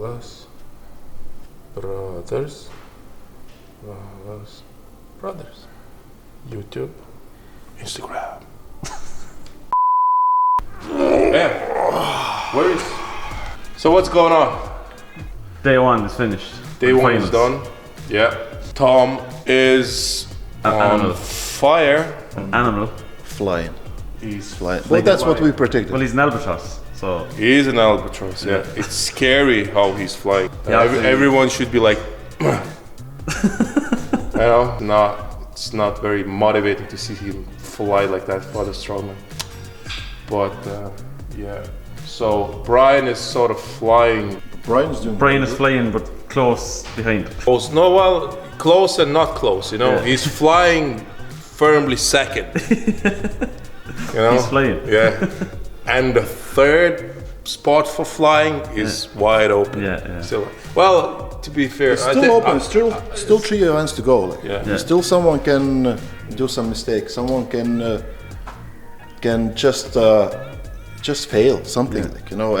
Lalas Brothers. Lalas Brothers. YouTube. Instagram. Yeah. Where is... So what's going on? Day one is finished. Day one is done. Yeah. Tom is on fire. An animal. Flying. He's flying. Well, that's what we predicted. Well, he's an albatross, so... He is an albatross, yeah. It's scary how he's flying. Yeah, everyone should be like... It's not very motivating to see him fly like that for the strongman. But, yeah. So, Brian is sort of flying. Brian is flying, but close behind. Close, no, well, close and not close, you know. Yeah. He's flying firmly second. You know? He's flying. Yeah. And the third spot for flying is wide open. Yeah. Still, well, to be fair, it's still open. Still 3 events to go. Like, still someone can do some mistakes. Someone can just fail something, like, you know.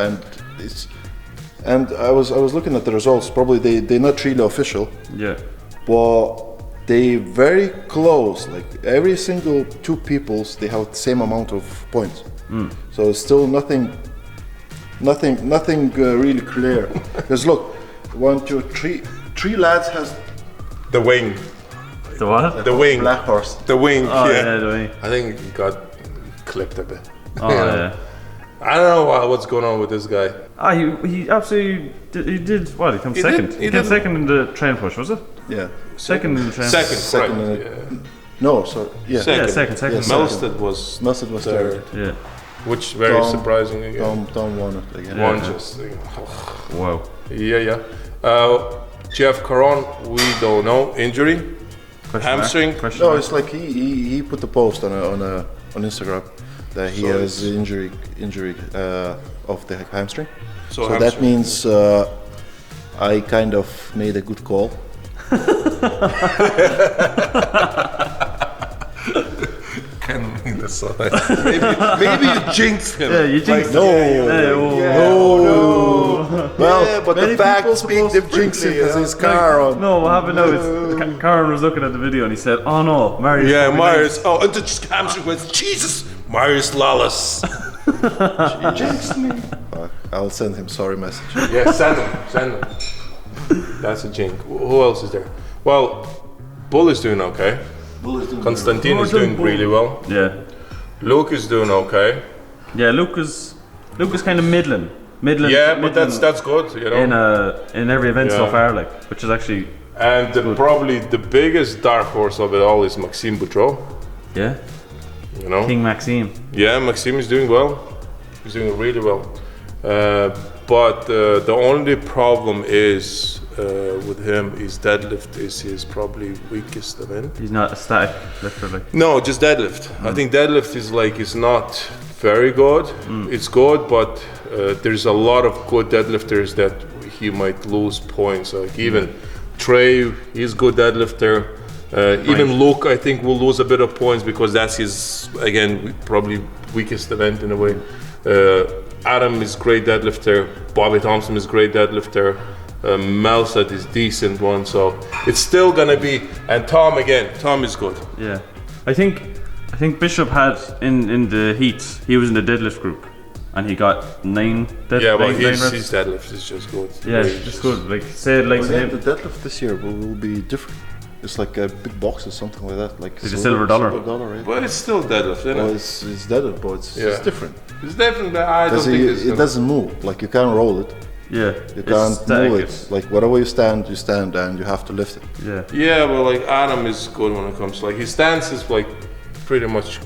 And I was looking at the results. Probably they're not really official. Yeah. But they very close. Like every single 2 peoples, they have the same amount of points. So it's still nothing really clear. Because look, 1, 2, 3 lads has the wing. The what? The wing. Black horse. The wing. Oh yeah, the wing. I think he got clipped a bit. Oh yeah. I don't know what's going on with this guy. He absolutely did what? He came second. He came second in the train push, was it? Yeah. Second in the train. Second, correct. No, sorry. Yeah. Second. Melstead was third. Yeah. Which very surprising again. Tom won it again. Wow. Yeah. Jeff Caron, we don't know. Injury? Hamstring? No, it's like he put the post on Instagram that he has injury of the hamstring. So that means I kind of made a good call. Maybe you jinxed him. Yeah, you jinxed him. No. Well, but the facts speak jinxing because his car on. No, what happened now is Karen was looking at the video and he said, "Oh no, Marius." Yeah, Marius. Oh, and just hamstring was Jesus. Marius Lalas. He jinxed me. I'll send him sorry message. Yeah, send him. That's a jinx. Who else is there? Well, Bull is doing okay. Konstantin is doing really well. Yeah. Luke is doing okay. Yeah, Luke is kind of middling. Yeah, but that's good, you know. In every event so far, like, which is actually. And probably the biggest dark horse of it all is Maxine Boudreau. Yeah. You know. King Maxime. Yeah, Maxime is doing well. He's doing really well. But the only problem is with him is deadlift is his probably weakest event. He's not a static lifter, like. No, just deadlift. I think deadlift is not very good. It's good, but there's a lot of good deadlifters that he might lose points. Like even Trey, he's good deadlifter. Even Luke, I think, will lose a bit of points because that's his, again, probably weakest event in a way. Adam is great deadlifter. Bobby Thompson is great deadlifter. Melstead is decent one, so it's still gonna be. And Tom is good. Yeah, I think Bishop had in the heats. He was in the deadlift group, and he got 9 deadlift. Yeah, well, his deadlift is just good. Yeah, it's good. Like say like the deadlift this year will be different. It's like a big box or something like that. Like it's a silver dollar. Right? But it's still deadlift, isn't it? It's deadlift, but it's different. It's different, but I don't think it doesn't move. Like you can't roll it. Yeah. You can't move it. Like wherever you stand, and you have to lift it. Yeah. Yeah, but like Adam is good when it comes. Like his stance is like pretty much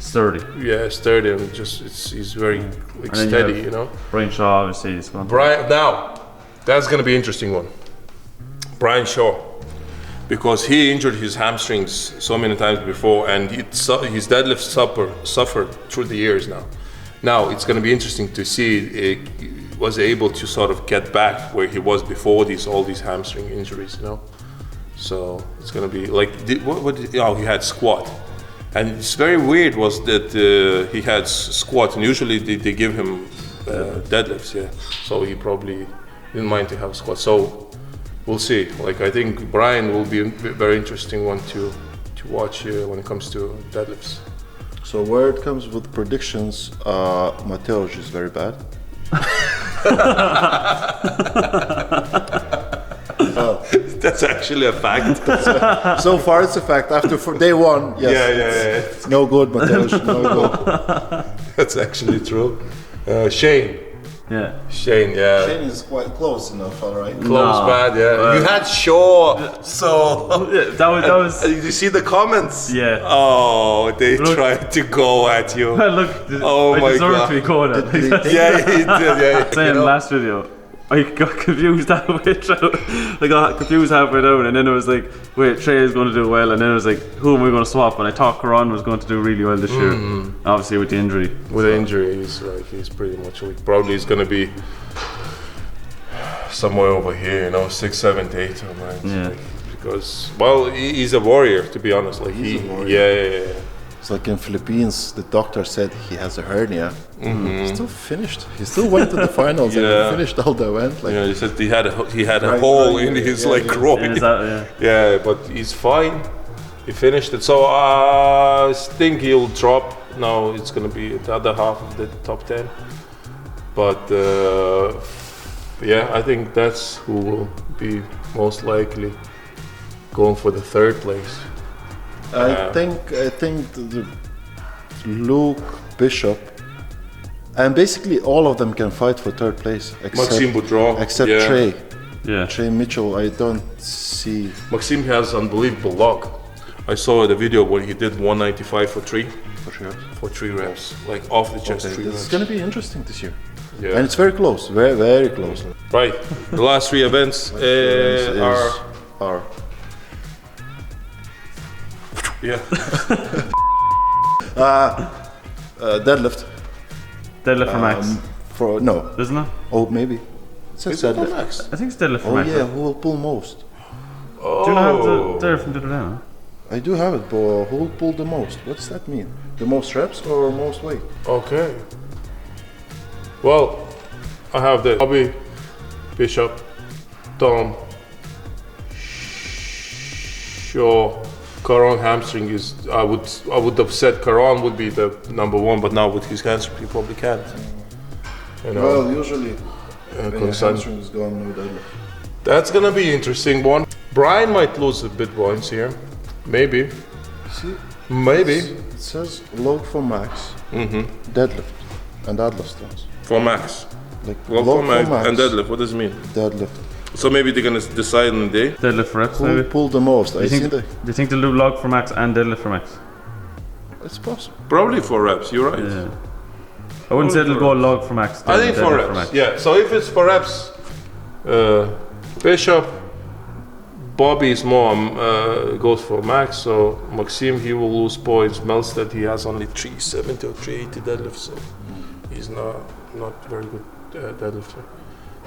sturdy. Yeah, sturdy and he's very steady, you know. Brian Shaw obviously is going. Now, that's gonna be an interesting one. Brian Shaw. Because he injured his hamstrings so many times before, and his deadlift suffered through the years now. Now it's going to be interesting to see he was able to sort of get back where he was before all these hamstring injuries, you know. So it's going to be like he had squat, and it's very weird was that he had squat, and usually they give him deadlifts, yeah. So he probably didn't mind to have squat. So we'll see. Like I think Brian will be a very interesting one to watch when it comes to deadlifts. So where it comes with predictions, Mateusz is very bad. That's actually a fact. So far it's a fact. For day one, yes. Yeah. No good, Mateusz, no good. That's actually true. Shane. Yeah. Shane is quite close enough, all right. Close, bad, yeah. You had Shaw, so... that was... Did you see the comments? Yeah. Oh, they tried to go at you. Look, I deserve to be called at. Yeah, he did, yeah. Saying last video, I got confused halfway through. I got confused halfway down, and then it was like, wait, Trey is going to do well, and then it was like, who am I going to swap? And I thought Karan was going to do really well this year, obviously with the injury. With the injury, he's pretty much weak. Probably he's going to be somewhere over here, 6, 7, 8, right? Yeah. Because, well, he's a warrior, to be honest. Like He's a warrior. Yeah. It's like in Philippines, the doctor said he has a hernia. He still finished. He still went to the finals and he finished all the event. Like, He said he had a hole in his groin. Yeah, but he's fine. He finished it. So I think he'll drop. Now it's gonna be the other half of the top 10. But I think that's who will be most likely going for the third place. I think the Luke, Bishop, and basically all of them can fight for third place except Maxine Boudreau, Trey. Yeah. Trey Mitchell, I don't see. Maxime has unbelievable luck. I saw the video where he did 195 for 3. For 3 reps, like off the chest. 3 reps. It's gonna be interesting this year. Yeah. And it's very close, very, very close. Right. The last 3 events are. Yeah. Deadlift. Deadlift for Max. No. Isn't it? Oh, maybe. It says Is it for deadlift. Max? I think it's deadlift for Oh Max. yeah, who will pull most? Oh. Do you not have the deadlift from the other day? I do have it, but who will pull the most? What does that mean? The most reps or most weight? Okay. Well, I have the Bobby, Bishop, Tom, Shaw. Karan hamstring is. I would have said Karan would be the number 1, but now with his hamstring, he probably can't. Well, usually when your concern. hamstring is gone, no deadlift. That's gonna be interesting one. Brian might lose a bit points here, maybe. See, Maybe it says log for max, deadlift, and deadlift stance. for Max. Like Log for Max and deadlift. What does it mean? Deadlift. So maybe they're gonna decide on the day. Deadlift for reps, Who will maybe? pull the most? Do you think they'll do log for Max and deadlift for Max? It's possible. Probably for reps. You're right. Yeah. I wouldn't say it'll go log for Max. I think for deadlift reps. Yeah. So if it's for reps, Bishop, Bobby is more goes for Max. So Maxime, he will lose points. Melstead, he has only 370 or 380 deadlift, so he's not very good deadlifter.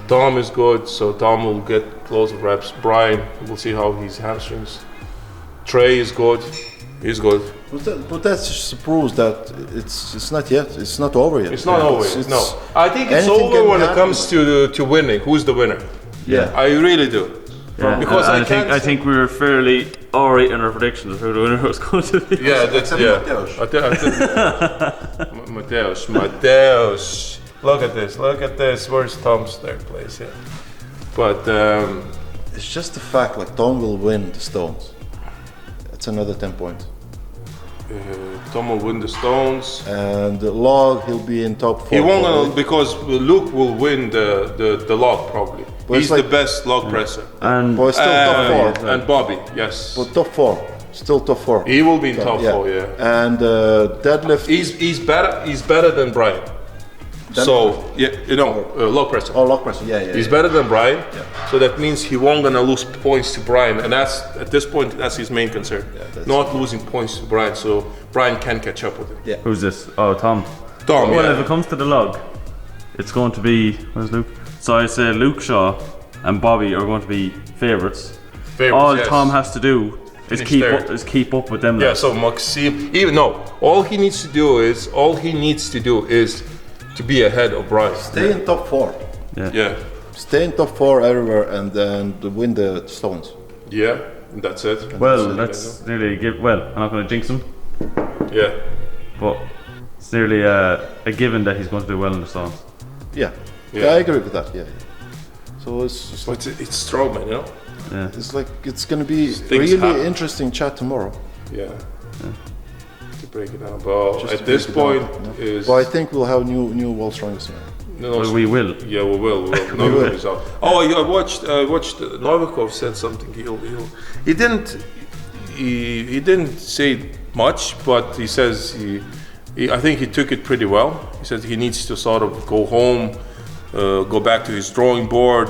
Tom is good, so Tom will get close of reps. Brian, we'll see how his hamstrings. Trey is good. He's good. But that just proves that it's not yet. It's not over yet. It's not over. No, I think it's anything over can when it happen. comes to winning. Who's the winner? Yeah. I really do. Yeah. Because I think we were fairly alright in our predictions of who the winner was going to be. Yeah, that's Mateusz. Mateusz. Look at this. Where's Tom's third place? Yeah. But It's just the fact, like Tom will win the stones. It's another 10 points. Tom will win the stones. And the log, he'll be in top 4. He won't because Luke will win the log probably. But He's it's like- the best log presser. And But it's still top 4. And Bobby, yes. But top 4. Still top 4. He will be in top 4, yeah. And deadlift. He's better than Brian. So log presser. Oh, log pressing. Yeah. He's better than Brian, so that means he won't gonna lose points to Brian, and that's at this point that's his main concern. Not losing points to Brian, so Brian can catch up with him. Yeah. who's this? Oh, Tom. Tom, Well, yeah. if it comes to the log, it's going to be, where's Luke? So I say Luke Shaw and Bobby are going to be favourites. All yes. Tom has to do is Finish keep up with them. Yeah, lads. so Maxime, all he needs to do is to be ahead of Brian. Stay in top 4. Yeah. stay in top 4 everywhere and then win the stones. Yeah, that's it. Well, that's nearly well. I'm not going to jinx him. Yeah. But it's nearly a given that he's going to do well in the stones. Yeah, I agree with that. Yeah. So it's like it's strong, man. You know. Yeah. It's like it's going to be Things really happen. interesting chat tomorrow. Yeah. To break it down, but at this point is. But I think we'll have new world strongest man. Well, we will. Yeah, we will. Novikov is out. Oh, yeah, I watched Novikov said something. He didn't say much, but he says I think he took it pretty well. He said he needs to sort of go home, go back to his drawing board,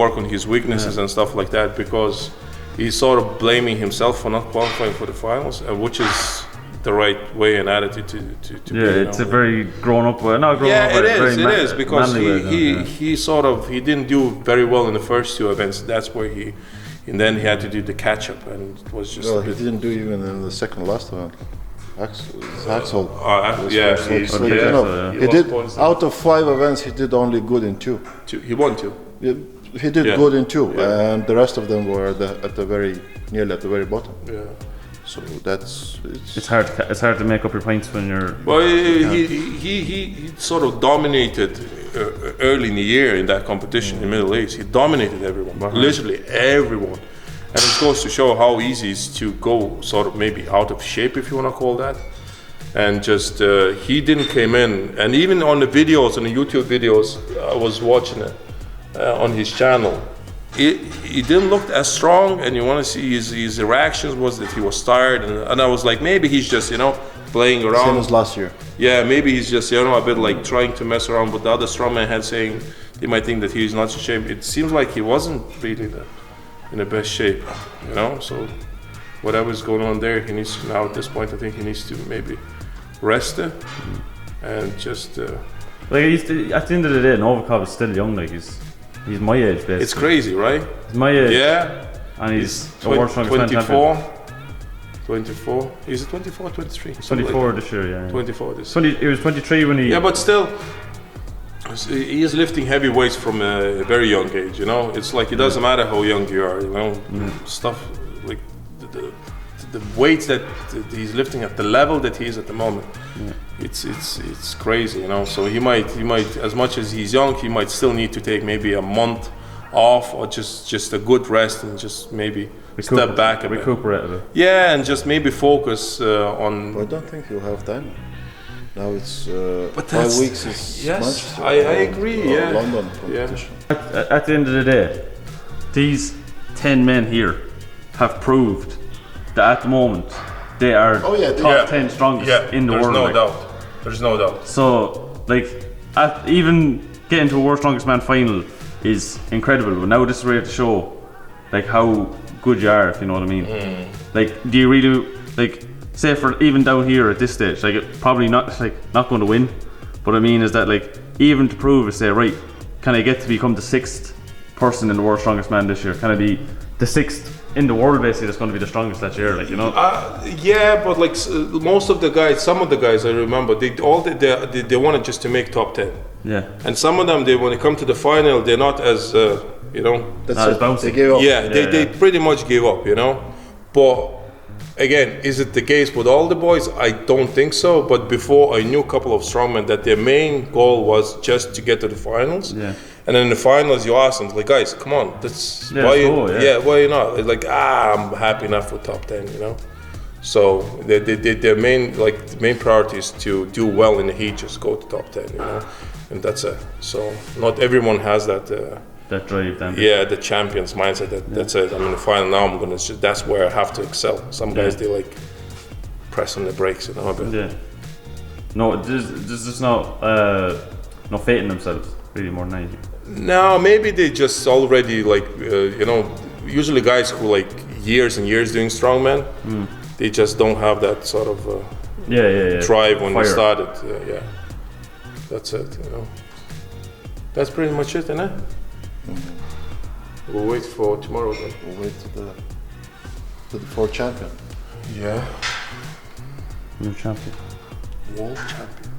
work on his weaknesses and stuff like that, because he's sort of blaming himself for not qualifying for the finals, which is the right way and attitude to yeah, be, it's a very grown-up way. Not grown up, it but is. It is because he he didn't do very well in the first 2 events. That's where and then he had to do the catch-up, and it was just. Well, he didn't do even in the second last event. Axel. He did out of 5 events. He did only good in 2. He won 2. He did good in 2, and the rest of them were nearly at the very bottom. Yeah. So it's hard to make up your points when you're. Well, he sort of dominated early in the year in that competition in Middle East. He dominated everyone, literally everyone, and it goes to show how easy it is to go sort of maybe out of shape, if you want to call that. And just he didn't came in, and even on the videos, on the YouTube videos, I was watching it on his channel. He didn't look as strong, and you want to see his reactions was that he was tired, and I was like, maybe he's just playing around. Same as last year. Yeah, maybe he's just a bit like trying to mess around with the other strongman had, saying they might think that he's not in shape. It seems like he wasn't really in the best shape, So whatever's going on there, he needs to, now at this point, I think he needs to maybe rest it and just. Like at the end of the day, Novikov is still young. Like he's my age, basically. It's crazy, right? He's my age. Yeah. And he's the world strongest man champion. 24. Is it 24 or 23? 24 this year, yeah. 24 this year. He was 23 when he. Yeah, but still, he is lifting heavy weights from a very young age, It's like it doesn't matter how young you are, Stuff like the weights that he's lifting at the level that he is at the moment. It's crazy, So he might, as much as he's young, he might still need to take maybe a month off, or just a good rest, and just maybe step back a bit. Recuperate a bit. Yeah, and just maybe focus on. I don't think he'll have time. Now it's but 5 weeks is yes, Manchester. I agree. Yeah, London competition. At the end of the day, these 10 men here have proved that at the moment they are top 10 strongest in the world. There's no doubt. So, even getting to a world strongest man final is incredible. But now this is ready to show, how good you are, if you know what I mean. Do you really say for even down here at this stage, probably not going to win. But I mean is that even to prove it, say right, can I get to become the 6th person in the world's strongest man this year? Can I be the 6th in the world basically that's going to be the strongest that year? Yeah, but most of the guys, some of the guys I remember, they wanted just to make top 10. Yeah. And some of them, when they come to the final, they're not as That's as bouncy. They gave up. Yeah, they pretty much gave up, But again, is it the case with all the boys? I don't think so. But before, I knew a couple of strongmen that their main goal was just to get to the finals. Yeah. And then in the finals, you ask them, guys, come on, that's why you not? It's I'm happy enough with top 10, So their main priority is to do well in the heat, just go to top 10, and that's it. So not everyone has that. That drive, then. Yeah, the champions mindset. That's it. I'm in the final now. That's where I have to excel. Some guys they press on the brakes, a bit. Yeah. No, there's just no faith in themselves, really, more than anything. No, maybe they just already usually guys who years and years doing strongman, they just don't have that sort of drive when they started. Yeah, that's it. That's pretty much it, isn't it? We'll wait for tomorrow then. We'll wait to the 4th champion. Yeah. New champion. World champion.